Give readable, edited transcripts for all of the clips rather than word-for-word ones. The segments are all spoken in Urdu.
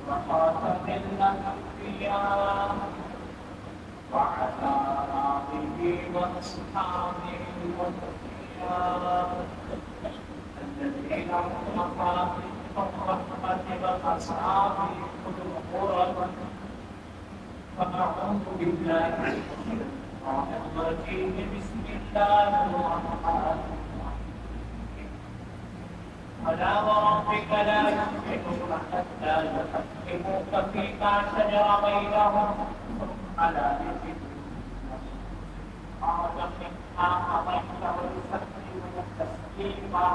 وخاتم الأنبياء وعلى آله وأصحابه الأولياء الذين هم مفاتيح الرحمة وأصحاب القرب. فأعوذ بالله من الشيطان الرجيم. بسم الله الرحمن الرحيم. فلا وربك لا يؤمنون حتى يحكموك فيما شجر بينهم على ذكر قال منها أمرت ويسلم تسليما.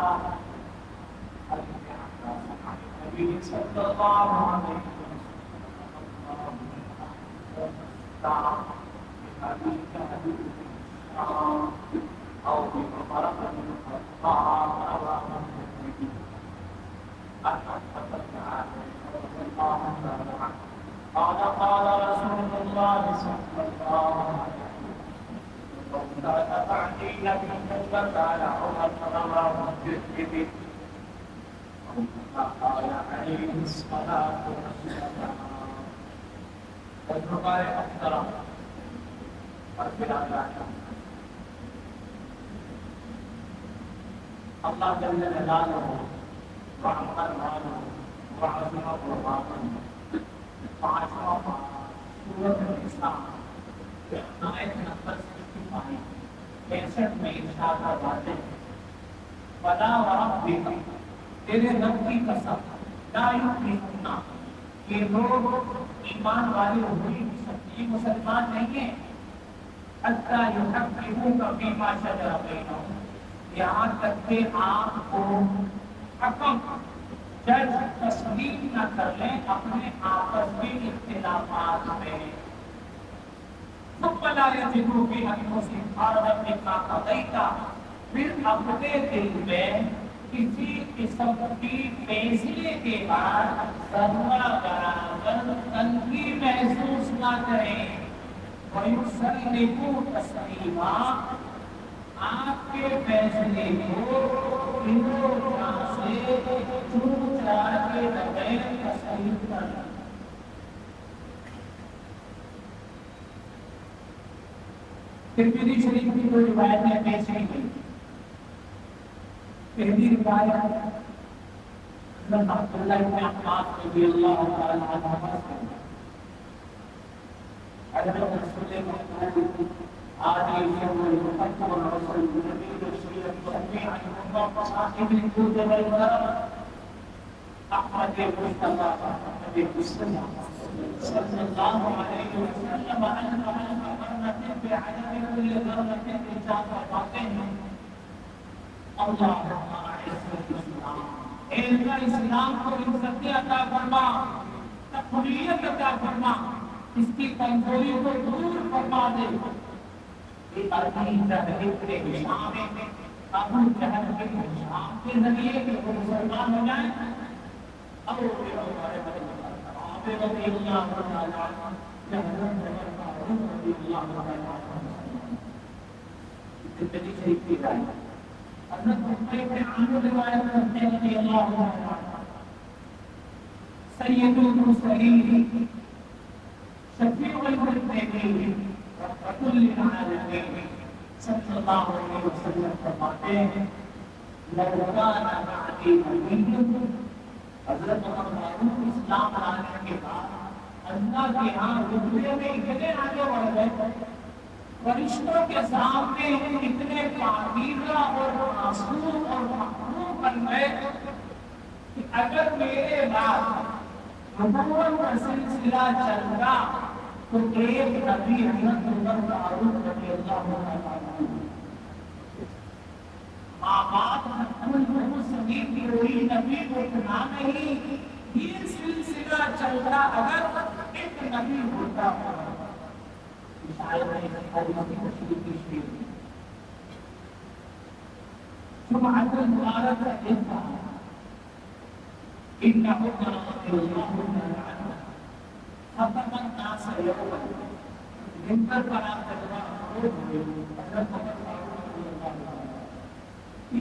النبي صلى الله عليه وسلم أو بمرض الطعام قال رسول الله صلى الله عليه وسلم كان بعدي نبي وكان عمر رواه الترمذي قال عليه الصلاة والسلام. والرقاء محترم اللہ جل جلالہ وعظم قرآن پانچواں سورۃ النساء آیت نمبر 65 میں ارشاد فرماتے ہیں فلا وربک تیرے رب کی قسم لا یؤمنون یہ لوگ ایمان والے ہوئی سچی مسلمان نہیں ہیں حتی یحکموک فیما شجر بینہم یہاں تک کہ آپ کو حکم جج تسلیم نہ کر لیں اپنے آپس میں اختلافات میں. ثم لا يجدوا في انفسهم حرجا مما قضيت پھر اپنے دل میں کسی قسم کی فیصلے کے بعد ذرہ برابر تنگی محسوس نہ کریں. وَيُسَلِّمُوا تَسْلِيمًا آپ کے فیصلے کو سے چون چرا کے بغیر تسلیم کرنا. ترمذی شریف کی جو روایت ہے پیش کی گئی. پہلی روایت حضرت عبداللہ بن عباس رضی اللہ تعالی عنہما سے حضرت رسول اللہ آدھی والمحكم والرسول النبي الشريف الشفيع المنظر صاحب الجود والكرم أحمد المصطفى محمد المصطفى صلى الله عليه وسلم ألف مرة بعدد كل ذرة إنسان وفاته اللهم أعز الإسلام. اے اللہ اسلام کو عزت عطا فرما تقویت عطا فرما اس کی کمزوری کو دور فرما دے. ابو جہل کے ہشام کے ذریعے کہ وہ مسلمان ہو جائیں اب رضی اللہ ترمذی شریف کی روایت حضرت عمر بن عامر روایت کرتے ہیں رضی اللہ عنہ سید المرسلین شفیع المذنبین وكل العالمين صلى الله عليه وسلم فرماتے ہیں لو كان بعدي نبي حضرت عمر فاروق اسلام لانے کے بعد اللہ کے ہاں رتبے میں اتنے آگے بڑھ گئے فرشتوں کے سامنے اتنے پاکیزہ اور معصوم اور محبوب بن گئے کہ اگر میرے بعد نبوت کا سلسلہ چل رہا تو ایک نبی حضرت عمر فاروق رضی اللہ عنہ آباد سبھی کی کوئی نبی کو اتنا نہیں یہ سلسلہ چل رہا اگر ایک نبی ہوتا جمعۃ المبارک کا دن تھا ان عمر رضی اللہ عنہ خطب الناس یوما منبر پر آ کر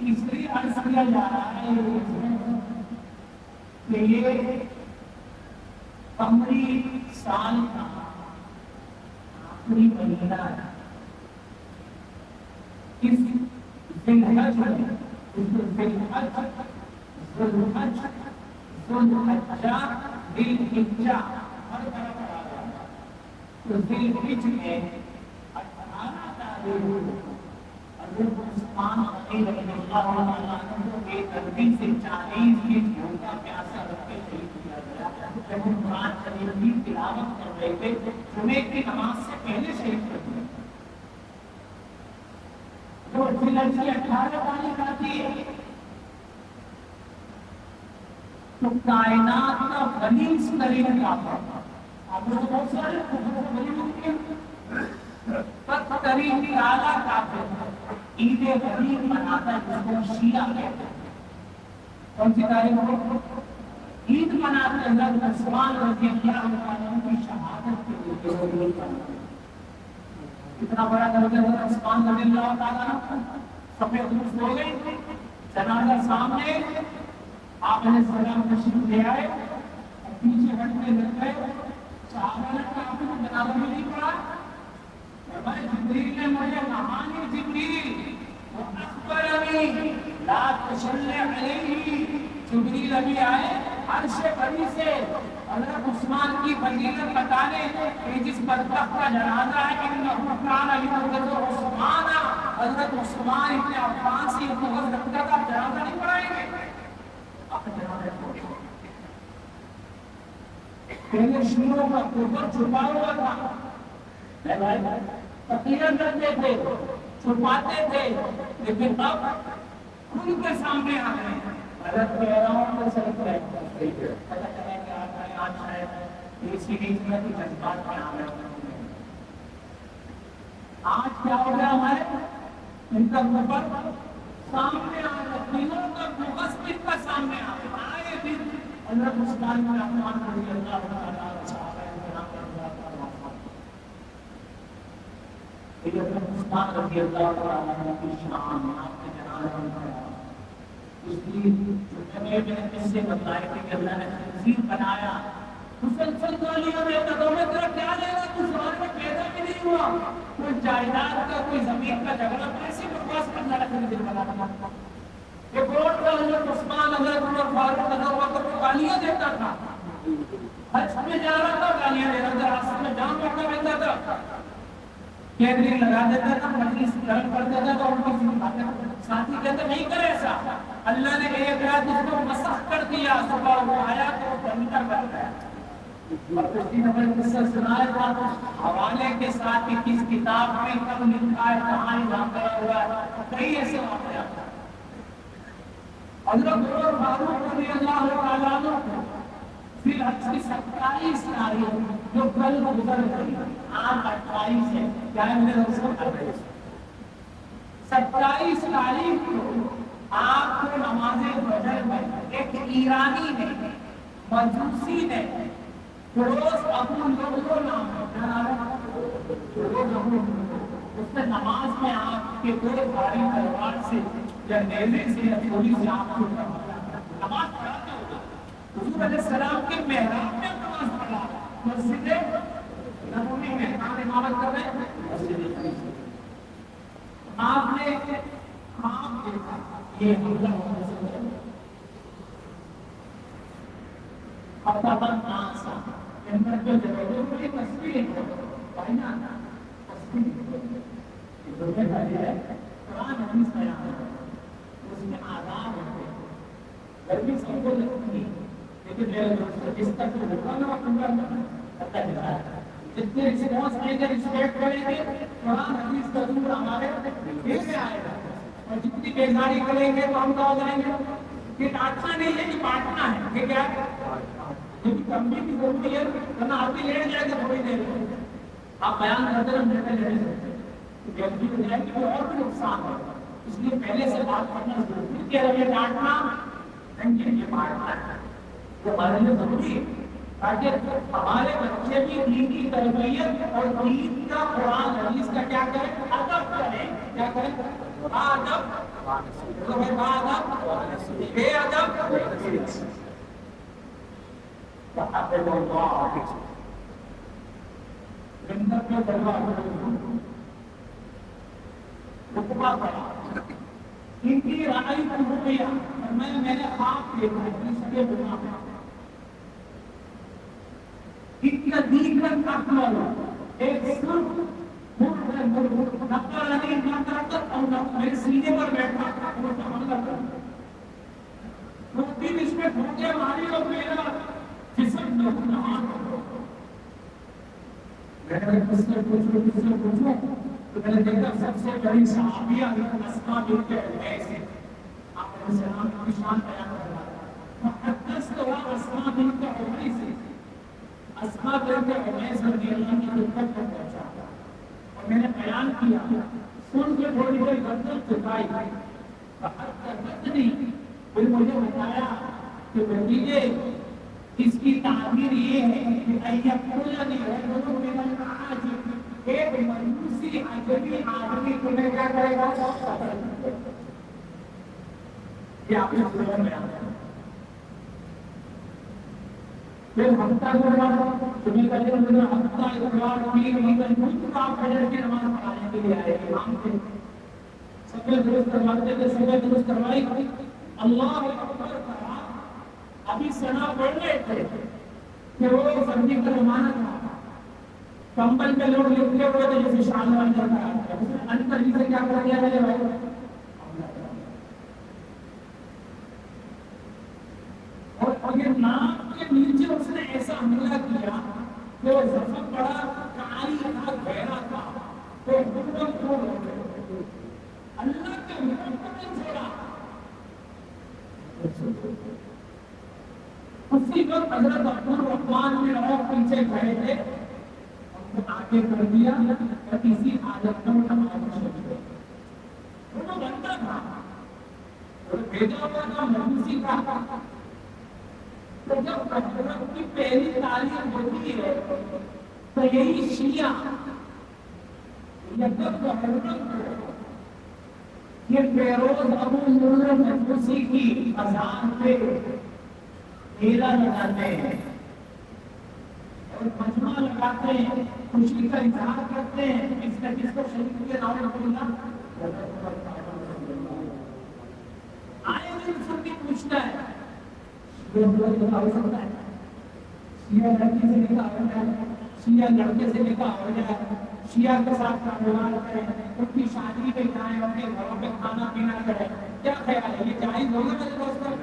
اس لیے عرض کیا جا رہا ہے کہ یہ قمری سال کا آخری مہینہ ہے. اس ذی الحج میں 18 تاریخ حضرت عثمان غنی رضی اللہ عنہ کو بے دردی سے 40 دن بھوکا پیاسا رکھ کے شہید کیا گیا. جب وہ قرآن شریف کی تلاوت کر رہے تھے جمعے کی نماز سے پہلے شہید کر دیا. جو ذی الحج کی 18 تاریخ آتی ہے تو کائنات کا غلیظ ترین کافر آپ لوگ بہت سارے غریب ہوتے ہیں بدترین کالا کافر عید غریب مناتا ہے جس کو شیعہ کہتے ہیں. کون سی تاریخ کو عید مناتے ہیں حضرت عثمان رضی اللہ عنہ کی شہادت کے لیے. اتنا بڑا درجہ حضرت عثمان رضی اللہ تعالیٰ عنہ سفید روز ہو گئی جنازہ سامنے آپ نے سلام تشریف لے آئے پیچھے ہٹنے لگ گئے. صحابہ نے کہا آپ نے جنازہ میں نہیں پڑھا. بھائی جبریل نے مجھے کہانی جبریل اخبرنی لا تصلی علیہ. جبریل ابھی آئے عرش بری سے حضرت عثمان کی فضیلت بتانے کہ جس بدبخت کا جنازہ ہے انہ کان یعذب عثمان. حضرت عثمان ابن عفان سے بہت کا جنازہ نہیں پڑھائیں گے. پہلے شیعوں کا کفر چھپا ہوا تھا تقریر کرتے تھے چھپاتے تھے لیکن اب ان کے سامنے آ گئے ہیں. حضرت کہہ رہا ہوں تو صرف پتہ چلے کہ آج شاید اسی ریت میں کوئی جذبات میں آ رہے ہیں. آج کیا ہو گیا ہمارے ان کا کفر سامنے آ رہا ہے. تینوں کا بغض ان کا سامنے آ رہا ہے. آئے دن حضرت عثمان بن عفان رضی اللہ تعالیٰ عنہ صحابہ کرام حضرت عثمان رضی اللہ تعالیٰ عنہ کی شان آپ کے جنازہ میں اس لیے جمعے میں اس سے بتایا کہ اللہ نے خنزیر بنایا. مسلسل گالیاں دیتا تو میں تیرا کیا لے گا تو زمان میں پیدا بھی نہیں ہوا. کوئی جائیداد کا کوئی زمین کا جھگڑا ایسے بکواس کرنا رکھنے دل بنا. ایک روڈ کا حضرت عثمان حضرت عمر فاروق حضرت وقت کو گالیاں دیتا تھا. حج میں جا رہا تھا گالیاں دے رہا تھا. راستے میں جام موقع ملتا تھا کیندری لگا دیتا تھا مجلس گرم کر دیتا تھا. ان کی ساتھی کہتے نہیں کرے ایسا. اللہ نے ایک رات اس کو مسخ کر دیا. صبح وہ آیا تو بندر بن گیا. اور پچھلی نمبر قصہ سنایا تھا حوالے کے ساتھ کس کتاب میں کب لکھا ہے کہاں واقعہ ہوا ہے. کئی ایسے واقعات حضرت عمر فاروق رضی اللہ تعالیٰ عنہ کو ذی الحج کی 27 تاریخ جو کل گزر گئی آج 28 ہے کیا ہے میرے رسول 27 تاریخ کو آپ کو نماز فجر میں ایک ایرانی نے مجوسی نے فیروز ابو لؤلؤ نام اس نے نماز میں آپ کے دو بھاری تلوار سے یا نیزے سے یا گولی سے آپ کو نماز پڑھاتے ہوگا. حضور علیہ السلام کے محراب میں نماز پڑھا. مسجد نبوی میں امامت کر رہے ہیں. آپ نے خواب دیکھا یہ حملہ ہونا فتح ناسا اندر جو جگہ کوئی تصویر ہے پہنا تصویر جو ہے قرآن حدیث کا یاد ہے اس میں آداب ہوتے ہیں. گرمی سب کو لگتی ہے لیکن میرے دوست جس تک جو ہوگا نا وہ پورا کرتا ہے. جتنے رسپانس آئیں گے رسپیکٹ کریں گے قرآن حدیث کا ضرور ہمارے دل میں آئے گا. اور جتنی بیزاری کریں گے تو ہم تو ہو جائیں گے. یہ ڈانٹنا نہیں ہے کہ بانٹنا ہے. یہ کیا ہے کمی کی ضروری ہے ورنہ آپ بھی لیٹ جائے گا تھوڑی دیر میں. آپ بیان کرتے رہے لیٹے لیٹے سکتے جلدی ہو جائے گی اور بھی نقصان ہے. اس لیے پہلے سے بات کرنا ضروری ہے. کہ یہ ڈانٹنا نہیں یہ بانٹنا ہے یہ ہمارے لیے ضروری ہے تاکہ ہمارے بچے بھی دین کی تربیت اور دین کا قرآن حدیث کا کیا کریں کیا کریں؟ ادب بے ادب جنت میں رتبہ پڑا ان کی رائے کو ہو گیا میں نے خواب دیکھا اس کے بنا اتنا دیگر اکمل ایک سرخ نقل علی نہ کرتا اور میرے سینے پر بیٹھا تھا وہ حملہ کرتا روٹی اس میں ٹھوکے ماری اور میرا جسم نہان میں نے کس سے پوچھو تو میں نے دیکھا سب سے بڑی صحابیہ اسماء بنت عمیس آپ نے سلام کی شان بیان کرا محدث تو اسماء بنت عمیس اسماء بنت عمیس رضی اللہ عنہا کی خدمت میں پہنچا اور میں نے بیان کیا سن کے تھوڑی دیر گردن جھکائی پھر مجھے بتایا کہ بھتیجے اس کی تعبیر یہ ہے کہ ایقلنی رجل من العاجب ایک مجوسی عجبی آدمی تمہیں کیا کرے گا یہ آپ نے سنوں میں آتا ہے پھر ہفتہ گزرا تمہیں کہتے ہیں ہفتہ اتوار پیر ویکن کچھ آپ فجر کی نماز پڑھانے کے لیے آئے امام تھے سب درست کرواتے تھے سب درست کروائی اللہ اکبر کہا ابھی سنا پڑھ رہے تھے کہ وہ سردی کا زمانہ تھا کمبل پہ لوگ لکھتے ہوئے تھے جیسے شان اندر کا اندر جسے کیا کر دیا میرے بھائی اور یہ ناک کے نیچے اس نے ایسا حملہ کیا کہ وہ زخم بڑا کالی تھا گہرا تھا تو حکم کھول ہو گئے اللہ کے حکم کو نہیں چھوڑا اسی وقت حضرت عبدالرحمن بن عوف پیچھے کھڑے تھے ان کو آگے کر دیا اور اسی حالت میں نماز شروع ہوئی وہ بندہ تھا اور بھیجا ہوا تھا مجوسی کا تو جب حضرت کی پہلی تعلیم ہوتی ہے تو یہی شیعہ یکم حضرت یہ فیروز ابو نور مجوسی کی اذان پہ میلہ لگاتے ہیں اور مجمع لگاتے ہیں خوشی کا اظہار کرتے ہیں اس کا جس کو شریف کے نام اللہ آئے دن سن کے پوچھتا ہے ہو سکتا ہے شیعہ لڑکی سے نکاح ہو جائے شیعہ لڑکے سے نکاح ہو جائے شیعہ کے ساتھ کاروبار کریں ان کی شادی پہ جائیں ان کے گھروں پہ کھانا پینا کریں کیا خیال ہے یہ جائز ہوگا میرے دوستوں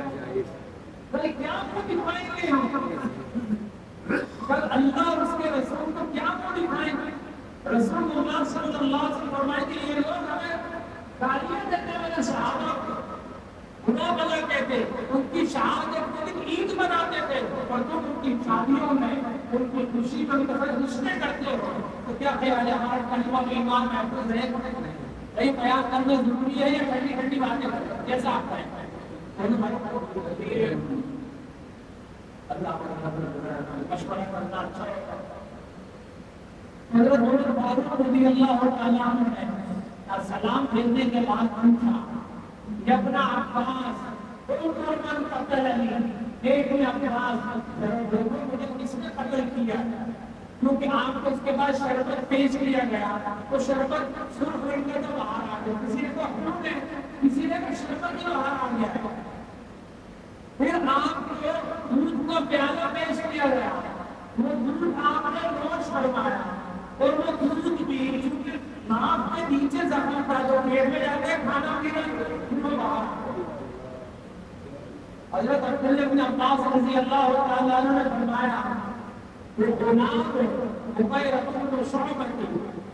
بھائی کیا کو دکھائیں گے ہم کل اللہ اور اس کے رسول کو کیا کو دکھائیں گے رسول اللہ صلی اللہ علیہ وسلم فرمائے کہ یہ لوگ ہمیں گالیاں دیتے والے صحابہ کو خدا بلا کہتے ان کی شہادت کے دن عید مناتے تھے اور تم ان کی شادیوں میں ان کی خوشی میں رشتے کرتے ہو تو کیا خیال ہے ہمارا کلمہ میں ایمان محفوظ ہے نہیں بیان کرنا ضروری ہے یا ٹھنڈی ٹھنڈی باتیں کریں جیسا آپ کہیں اللہ مشورہ کرنا اچھا ہے حضرت عمر فاروق رضی اللہ تعالیٰ عنہ نے سلام بھیجنے کے بعد پوچھا ابن عباس من قتلنی ایک نے عباس مجھے کس نے قتل کیا کیونکہ آپ کو اس کے بعد شربت پیش کیا گیا تو شربت سرخ رنگ کا تو باہر آ گیا کسی نے تو حکم ہے کسی نے تو شربت جو باہر آ گیا پھر آپ کو دودھ کا پیالہ پیش کیا گیا وہ دودھ آپ نے نوش فرمایا اور وہ دودھ بھی چونکہ ناک کے نیچے زخم تھا جو پیٹ میں جاتے ہیں کھانا پینا حضرت عبداللہ بن عباس رضی اللہ تعالیٰ عنہ نے فرمایا کہ غلام مغیرہ بن شعبہ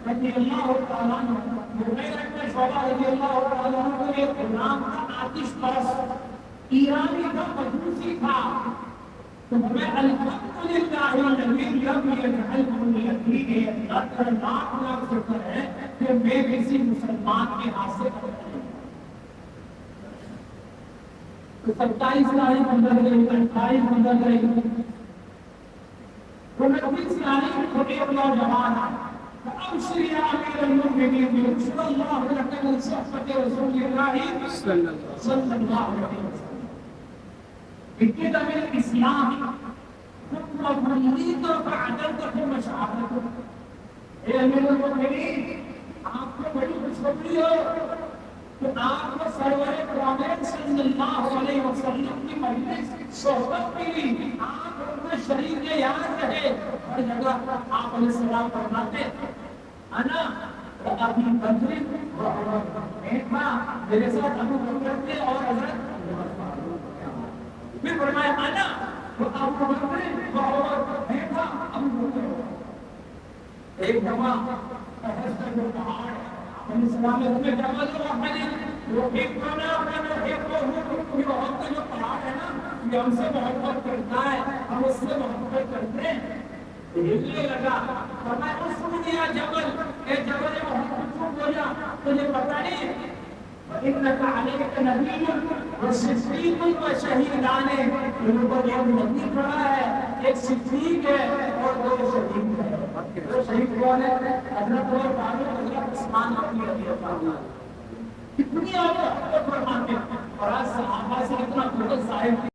رضی اللہ تعالیٰ عنہ مغیرہ بن شعبہ رضی اللہ تعالیٰ عنہ کو ایک غلام کا آتش پرست ایرانی کا مجوسی تھا تو ہمیں الحمدللہ الذی لم یجعلنی یتیما لاکھ شکر ہے کہ میں کسی مسلمان کے ہاتھ سے تو 27 تاریخ اندر گئی 28 اندر گئی 29 تاریخ کو ایک نوجوان ابشر یا امیر المؤمنین بشر اللہ لك من صحبة رسول الله صلى الله عليه وسلم. بكده من الإسلام ثم بنيت فعدلتكم مشاعركم. اے امیر المؤمنین، آپ کو بڑی خوشخبری ہو کہ آپ کو سرور کائنات صلی اللہ علیہ وسلم کی مجلس صحبت ملی، آپ ان میں شریک یاد رہے. ہر جگہ آپ علیہ السلام فرماتے انا ابھی بکر و عمر، میں تھا میرے ساتھ ابو بکر تھے اور حضرت پھر فرمایا انا ابو بکر و عمر، میں تھا ابو بکر. ایک دفعہ احد کا جو پہاڑ ہے علیہ السلام اس میں جبل الرحمن، وہ ایک بنا ایک وہ کا جو پہاڑ ہے نا، یہ ہم سے محبت کرتا ہے، ہم اس سے محبت کرتے ہیں. ہلنے لگا، فرمایا اسکن یا جبل، اے جبل محبت کو بولا تجھے پتہ نہیں انک علیک نبی و صدیق و شہیدان، ان پر ایک نبی کھڑا ہے، ایک صدیق ہے اور دو شہید ہے. دو شہید کون ہے؟ حضرت عمر فاروق، حضرت عثمان غنی رضی اللہ عنہ. کتنی آپ فرماتے ہیں اور آج صحابہ سے اتنا قوت ظاہر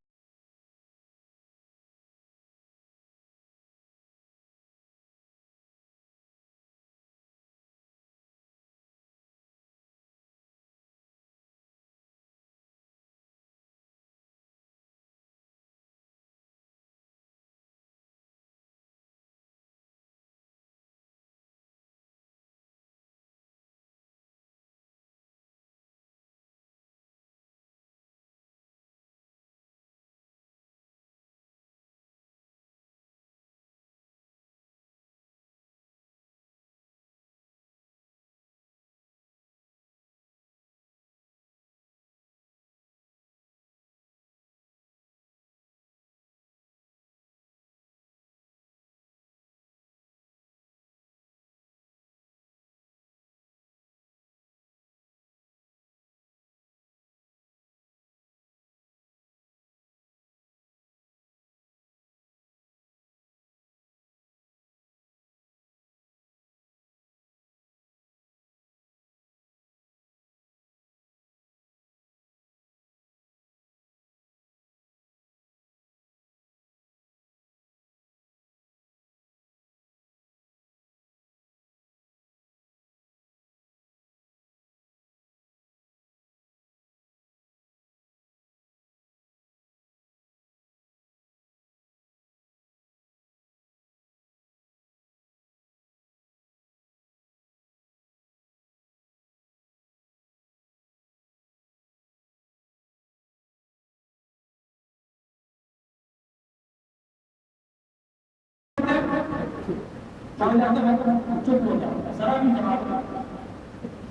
چپ ہو جاؤ، ذرا بھی جواب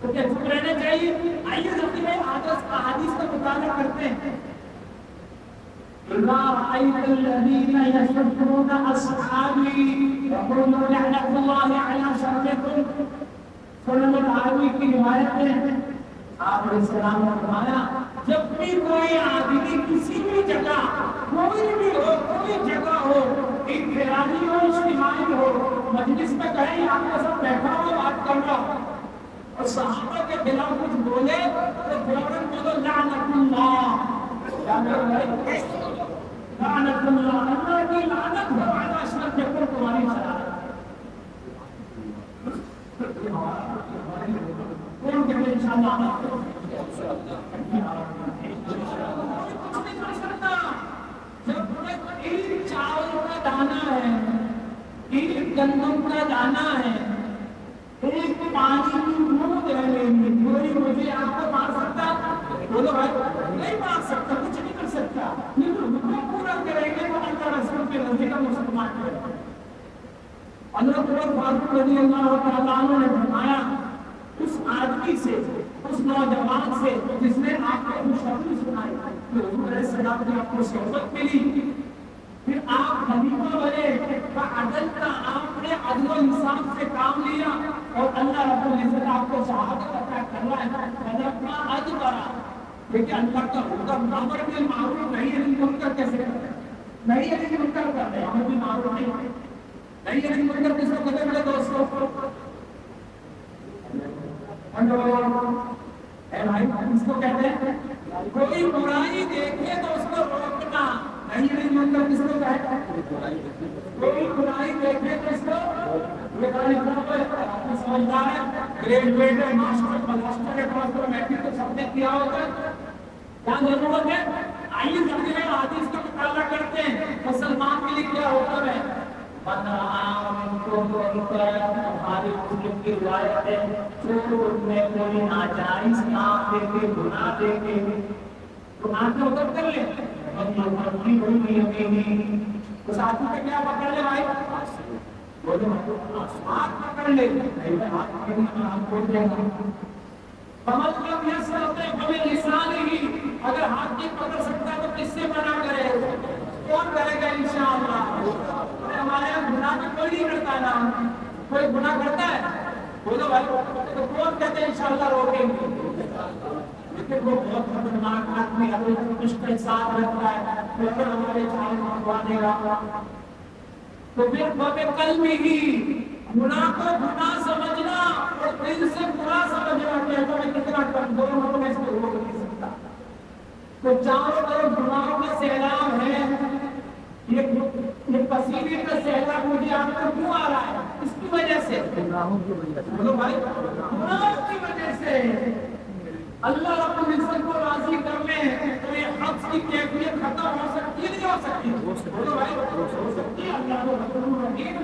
تو کیا چپ رہنا چاہیے؟ آئیے سب میں احادیث کا مطالعہ کرتے ہیں. إِذَا رَأَيْتَ الَّذِينَ يَسُبُّونَ أَصْحَابِي يَقُولُونَ لَعْنَةُ اللَّهِ عَلَىٰ شَرِّكُمْ. سنن الحاوی کی روایت ہے آپ علیہ السلام نے فرمایا جب بھی کوئی آدمی کسی بھی جگہ کوئی بھی ہو، کوئی جگہ ہو، انفرادی ہو اجتماعی ہو، مجلس میں کہیں آپ کے ساتھ بیٹھا ہو بات کر رہا ہو اور صحابہ کے خلاف کچھ بولے تو فوراً بولو لعنت اللہ. لعنت اللہ، اللہ کی لعنت ہو علی اشرکم، تمہاری شرارت. کون کہتے ہیں انشاءاللہ جب ایک چاول کا دانا ہے، ایک گندم کا دانا ہے، ایک پانی کی بوند ہے، کوئی مجھے آپ کو مار سکتا؟ بولو بھائی، نہیں مار سکتا، کچھ نہیں کر سکتا. لیکن حکم پورا کریں گے تو اللہ رسول کے رضی کا مسلمان ہے. حضرت عمر فاروق رضی اللہ تعالیٰ عنہ نے فرمایا اس آدمی سے، اس نوجوان سے جس نے آپ کو خوشخبری سنائی، حضور علیہ السلام نے آپ کو صحبت ملی، پھر آپ خلیفہ بنے، عدل کا آپ نے عدل و انصاف سے کام لیا اور اللہ رب العزت آپ کو شہادت عطا کر رہا ہے. فلما ادبر، دیکھیں اللہ کا حکم امر بالمعروف نہی عن المنکر کیسے کرتے ہیں؟ نہی عن المنکر کرتے ہیں، امر بالمعروف نہیں. نہی عن المنکر کس کو کہتے ہیں میرے دوستوں؟ اے بھائی اس کو کہتے ہیں کوئی برائی دیکھے تو اس کو روکنا نہیں مطلب کس کو کہتا ہے کوئی برائی دیکھے تو اس کو یہ سمجھدار ہے گریجویٹ ہے ماسٹر ہے میٹرک تو سب نے کیا ہوگا کیا ضرورت ہے آئیے سب کے حدیث کا مطالعہ کرتے ہیں مسلمان کے لیے کیا ہوتا ہے ہماری مسلم کی روایت ہے جو میں کوئی ناجائز کام دیکھے گناہ دیکھے گناہ کو ادھر کر لے اس آدمی کا کیا پکڑ لے بھائی ہاتھ پکڑ لے ہم کھول دیں گے کمل یہ سنتے ہمیں لسان ہی اگر ہاتھ نہیں پکڑ سکتا تو کس سے منع کرے کون کرے گا انشاءاللہ ہمارے یہاں گناہ میں کوئی نہیں کرتا نا کوئی گناہ کرتا ہے بولو بھائی تو کون کہتے ہیں انشاءاللہ روکیں گے لیکن وہ بہت خطرناک آدمی اگر کچھ کے ساتھ رکھتا ہے پھر ہمارے چاہے منگوا دے گا تو پھر بابے کل میں ہی گناہ کو گناہ سمجھنا اور دل سے برا سمجھنا کہتا ہے کتنا کمزور ہوں میں اس کو روک نہیں سکتا تو چاروں طرف گناہوں کا سیلاب ہے یہ پسینے کا سیلاب مجھے آپ کو کیوں آ رہا ہے اس کی وجہ سے گناہوں کی وجہ سے بولو بھائی گناہوں کی وجہ سے اللہ رب العزت کو راضی کرنے تو یہ حق کی کیفیت ختم ہو سکتی ہے نہیں ہو سکتی بولو بھائی ہو سکتی ہے اللہ کو رسول رحیم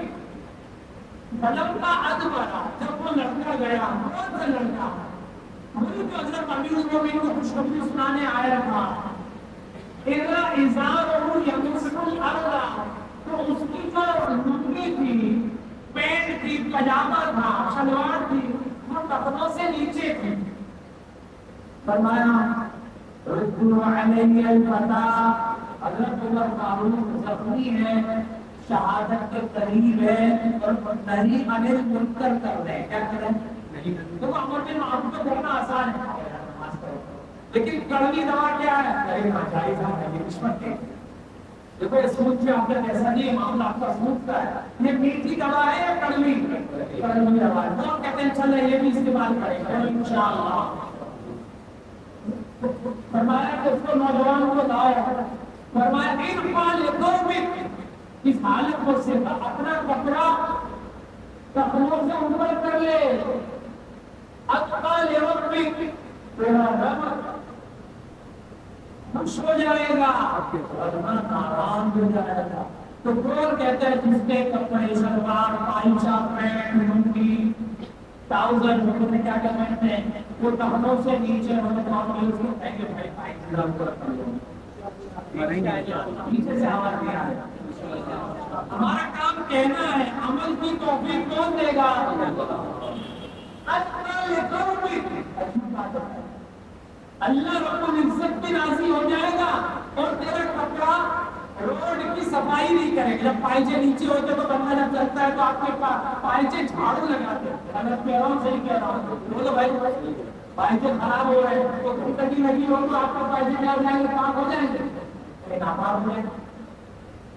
بلم کا ادبرا جب وہ لڑکا گیا کون سا لڑکا وہی جو حضرت امیر المومنین کو خوشخبری سنانے آیا تھا اذا ازارہ یمسک الارض تو اس کی جو لنگی تھی پینٹ تھی پجامہ تھا شلوار تھی وہ ٹخنوں سے نیچے تھی فرمایا ردو علی الفتى حضرت عمر فاروق زخمی ہے شہادت کے قریب ہے اور نہیں انل منکر کر رہے ہیں کیا کریں نہیں تو امر بن معروف کو کرنا آسان ہے لیکن کڑوی دوا کیا ہے ارے ناجائز ہے یہ رشوت ہے دیکھو اس سمجھ سے آپ کا ایسا نہیں معاملہ آپ کا سمجھ کا ہے یہ میٹھی دوا ہے یا کڑوی دوا ہے تو کہتے ہیں چلے یہ بھی استعمال کریں گے انشاءاللہ فرمایا کہ اس کو نوجوان کو لاؤ فرمایا ارفع لقومک اس حالت کو سے اپنا کپڑا ٹخنوں سے اوپر کر لے اتقى لربک تیرا رب خوش ہو جائے گا اور من آرام ہو جائے گا تو کون کہتا ہے جس کے کپڑے شلوار پائچہ پینٹ لنگی ٹاؤزر میں کیا کہتے ہیں وہ ٹخنوں سے نیچے ہمیں معاملے اس کو کہیں گے بھائی پائچہ اوپر کر لو نیچے سے آواز دیا ہے ہمارا کام کہنا ہے عمل کی توفیق کون دے گا اللہ رب العزت بھی راضی ہو جائے گا اور تیرا کپڑا روڈ کی صفائی نہیں کرے گا جب پائچے نیچے ہوتے تو بندہ جب چلتا ہے تو آپ کے پائچے جھاڑو لگاتے ہیں اگر کہہ رہا ہوں صحیح کہہ رہا ہوں بولو بھائی پائچے خراب ہو رہے ہیں تو گندگی لگی ہو تو آپ کے پائچے کیا ہو جائیں گے پاک ہو جائیں گے ناپاک ہو جائیں گے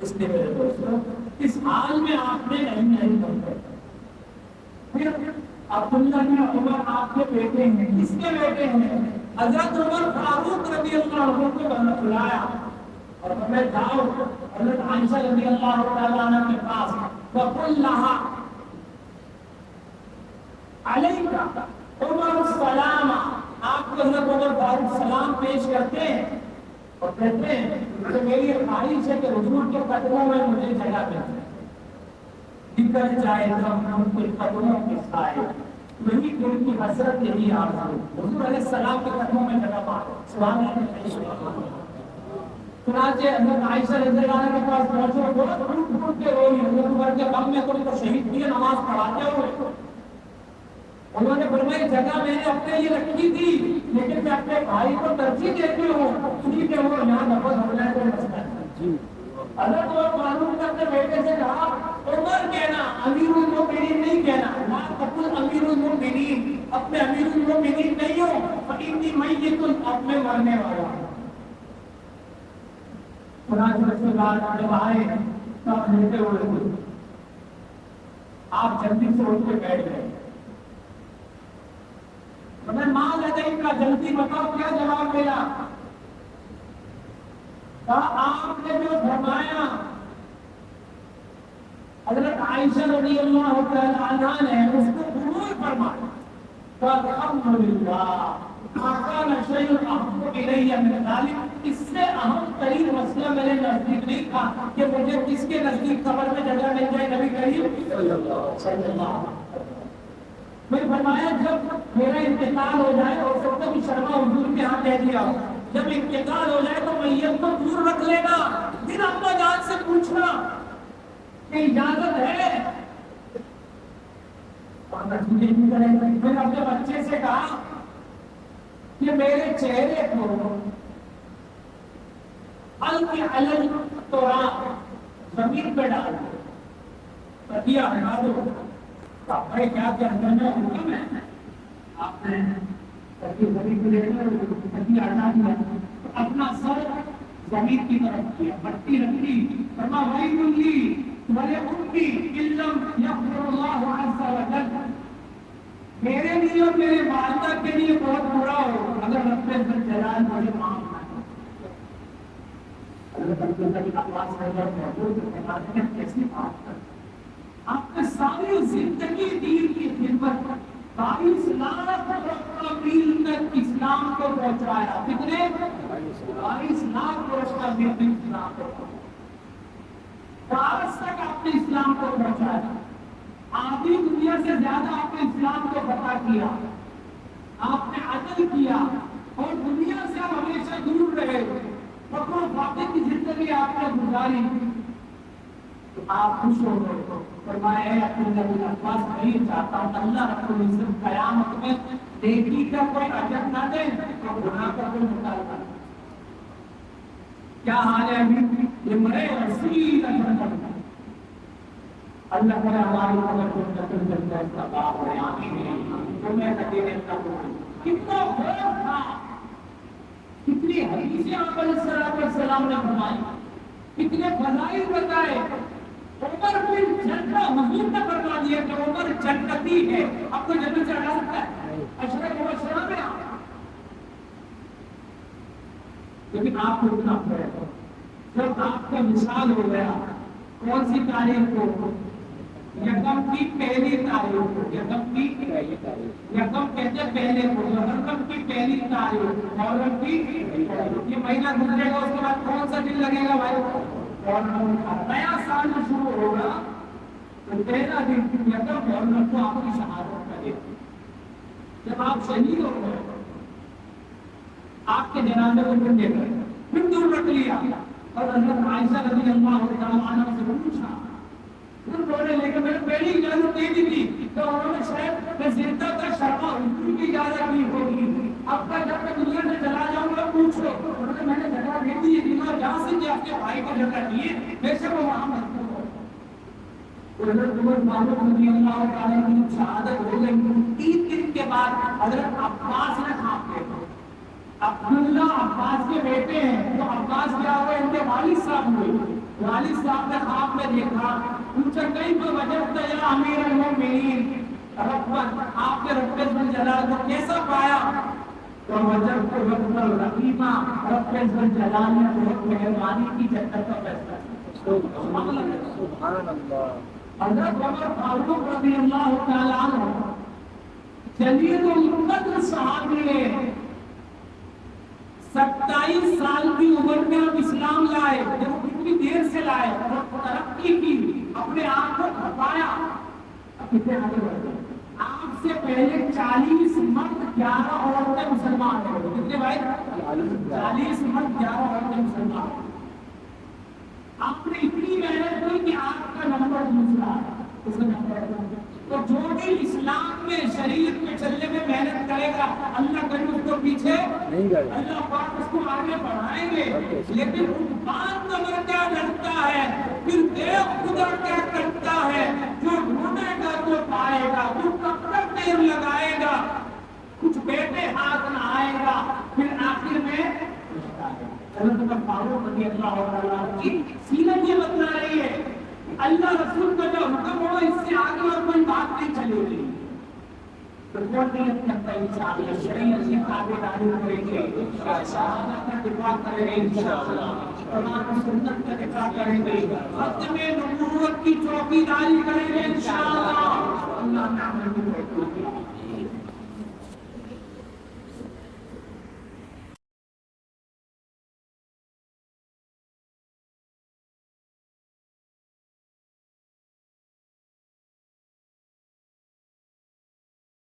اس لیے میرے دوستوں اس حال میں آپ نے نہیں کرتے پھر عبداللہ بن عمر آپ کے بیٹے ہیں کس کے بیٹے ہیں حضرت عمر فاروق رضی اللہ عنہ کو بلایا اور میں جاؤ حضرت عائشہ رضی اللہ تعالی عنہ کے پاس وقل لها علیک عمر السلام آپ کو حضرت عمر فاروق سلام پیش کرتے ہیں اور کہتے ہیں کہ میری خواہش ہے کہ حضور کے قدموں میں مجھے جگہ مل جائے نکل جائے ہم کے قدموں کے سائے یہی دل کی حسرت یہی آرزو حضور علیہ السلام کے قدموں میں جگہ پاؤ سبحان اللہ چنانچہ حضرت عائشہ رضی اللہ عنہا کے پاس پہنچے بہت ڈھونڈ ڈھونڈ کے روئی حضرت عمر کے غم میں تو شہید کیے نماز پڑھاتے ہوئے انہوں نے فرمایا جگہ میں نے اپنے لیے رکھی تھی لیکن میں اپنے بھائی کو ترجیح دیتی ہوں اسی کے وہ یہاں نفس ہونے کو مسئلہ ہے حضرت عمر معلوم کرتے بیٹے سے کہا عمر کہنا امیر المومنین نہیں کہنا لا تقل امیر المومنین اپنے امیر المومنین نہیں ہو فإنی میت اپنے مرنے والا چنانچہ رسول اللہ جب آئے تب لیتے ہوئے آپ جلدی سے اٹھ کے بیٹھ گئے میں ماں لدیک کا جلدی بتاؤ کیا جواب ملا؟ کہا آپ نے جو فرمایا حضرت عائشہ رضی اللہ تعالی عنہا نے اس کو قبول فرمایا. الحمدللہ آقا شیء احب الیہ من ذلک. اس سے اہم ترین مسئلہ میرے نزدیک نہیں تھا کہ مجھے کس کے نزدیک قبر میں جگہ مل جائے. نبی کریم صلی اللہ علیہ وسلم میں فرمایا جب میرا انتقال ہو جائے اور سب کو بھی شرما حضور کے ہاں کہہ دیا جب انتقال ہو جائے تو میت کو دور رکھ لینا. پھر ابا جان سے پوچھنا کہ اجازت ہے. پھر اپنے بچے سے کہا کہ میرے چہرے کو ہلکی علل تراب زمین پہ ڈال دو, تکیہ ہٹا دو. بھائی کیا حکم ہے؟ آپ نے زمین کو تکیہ ہٹا دیا, اپنا سر زمین کی طرف کیا, مٹی رکھی, فرما ویل لی ولأمتی ان لم یغفر اللہ عز وجل. میرے لیے اور میرے والدہ کے لیے بہت برا ہو اگر رب الجلال مجھے معاف نہ کرے. اللہ کی آواز ہے کیسی بات ہے. آپ نے ساری زندگی دین کی خدمت 22 لاکھ میل تک اسلام کو پہنچایا. کتنے؟ 22 لاکھ میل تک اسلام کو پہنچایا. فارس تک آپ نے اسلام کو پہنچایا. آدھی دنیا سے زیادہ آپ نے اسلام کو فتح کیا, آپ نے عدل کیا اور دنیا سے آپ ہمیشہ دور رہے. فقر و فاقے کی زندگی آپ نے گزاری تو آپ خوش ہو گئے. فرمایا اے اپنے نبی الفاظ نہیں چاہتا ہوں اللہ رب العزت قیامت میں نیکی کا کوئی اجر نہ دے تو گناہ کا کوئی مطالبہ نہ. کیا حال ہے ابھی یہ مرے رسول اللہ تعالی ہماری قبر کو نقل کرتا ہے. کا باپ ہے آمین. تو میں اکیلے تک کتنا خوف تھا, کتنی حدیثیں آپ علیہ السلام نے فرمائی, کتنے فضائل بتائے. عمر بن جنہ حضور نے فرما دیا کہ عمر جنتی ہے. آپ کو جنت سے ہٹا سکتا ہے؟ اشرف مبشرہ میں لیکن آپ کو اتنا فرق جب آپ کا مثال ہو گیا. کون سی تاریخ کو؟ یکم کی پہلی تاریخ کو. یکم کہتے ہیں پہلے کو, محرم کی پہلی تاریخ, محرم کی یہ مہینہ گزرے گا اس کے بعد کون سا دن لگے گا بھائی؟ نیا سال جو شروع ہوگا تو پہلا دن یکم محرم کو آپ کی شہادت کرے. جب آپ شہید ہو گئے آپ کے جنازے کو پھر دور رکھ لیا اور حضرت عائشہ رضی اللہ تعالی عنہا سے پوچھا. پھر بولے لیکن میں نے پہلی اجازت دے دی تھی تو انہوں نے شاید میں زندہ کا شرما حضور کی اجازت نہیں ہوگی. اب کا جب میں دنیا سے چلا جاؤں گا پوچھ لو. انہوں نے میں نے جگہ دے دی ہے جہاں سے کہ آپ کے بھائی کو جگہ دیے ویسے وہ وہاں مت ہو. حضرت عمر فاروق رضی اللہ تعالی عنہ کی شہادت ہو گئی. 3 دن کے بعد حضرت عباس نے خواب دیکھا. عبداللہ عباس کے بیٹے ہیں تو عباس کیا ہوئے ان کے والد صاحب ہوئے. والد صاحب نے خواب میں دیکھا, پوچھا کہیں تو وجدت یا امیر المومنین ربت, آپ کے رب الجلال کو کیسا پایا؟ تو وجدت رب الرحیمہ, رب الجلال نے بہت مہربانی کی جنت کا فیصلہ کیا. سبحان اللہ. حضرت عمر فاروق رضی اللہ تعالی عنہ جلیل القدر صحابی ہے. 27 سال کی عمر میں آپ اسلام لائے, جب کتنی دیر سے لائے, ترقی کی, اپنے آپ کو کھپایا. کتنے آگے بڑھ گئے. آپ سے پہلے 40 مرد 11 عورتیں مسلمان ہوئے. کتنے بھائی؟ 40 مرد 11 عورتیں مسلمان ہوئے. آپ نے اتنی محنت کی کہ آپ کا نمبر دوسرا ہے. تو جو بھی اسلام میں شریعت میں چلنے میں محنت کرے گا اللہ کرے اس کو پیچھے نہیں جائے, اللہ پاک اس کو آگے بڑھائیں گے. لیکن بات نمبر کیا ڈرتا ہے, پھر دیکھ خدا کیا کرتا ہے. جو ڈھونڈے گا تو پائے گا, جو کب تک دیر لگائے گا کچھ بیٹے ہاتھ نہ آئے گا, پھر آخر میں حضرت فاروق رضی اللہ عنہ کی سیرت یہ بتلا رہی ہے اللہ رسول کا جو حکم ہو اس سے آگے اور کوئی بات نہیں چلے گی. وہ نیت کرتا ہے انشاءاللہ شریعت کی تابعداری کریں گے شہادت کا دفاع کریں گے انشاءاللہ قرآن و سنت کا دفاع کریں گے ختم نبوت کی چوکیداری کریں گے انشاءاللہ اللہ نے ہمیں توفیق